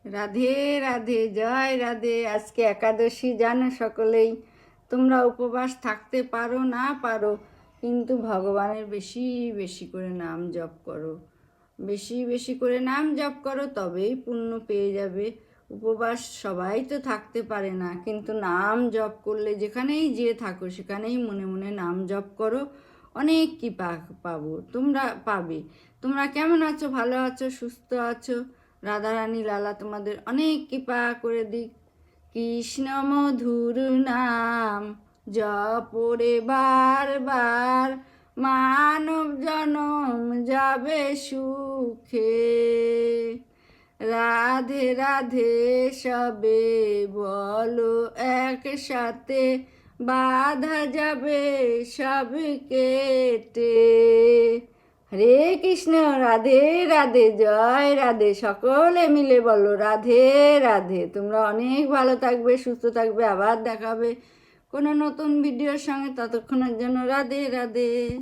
রাধে রাধে, জয় রাধে। আজকে একাদশী, জানো সকলেই। তোমরা উপবাস থাকতে পারো না পারো, কিন্তু ভগবানের বেশি বেশি করে নাম জপ করো। বেশি বেশি করে নাম জপ করো, তবেই পুণ্য পেয়ে যাবে। উপবাস সবাই তো থাকতে পারে না, কিন্তু নাম জপ করলে যেখানেই যে থাকো সেখানেই মনে মনে নাম জপ করো, অনেক কি পাবো, তোমরা পাবে। তোমরা কেমন আছো? ভালো আছো? সুস্থ আছো? রাধারানী লালা তোমাদের অনেক কৃপা করে দিক। কৃষ্ণ মধুর নাম জপরে বারবার, মানব জনম যাবে সুখে। রাধে রাধে সবে বলো একসাথে, বাধা যাবে সব কেটে। হরে কৃষ্ণ, রাধে রাধে, জয় রাধে। সকলে মিলে বলো রাধে রাধে। তোমরা অনেক ভালো থাকবে, সুস্থ থাকবে। আবার দেখাবে কোনো নতুন ভিডিওর সঙ্গে। ততক্ষণের জন্য রাধে রাধে।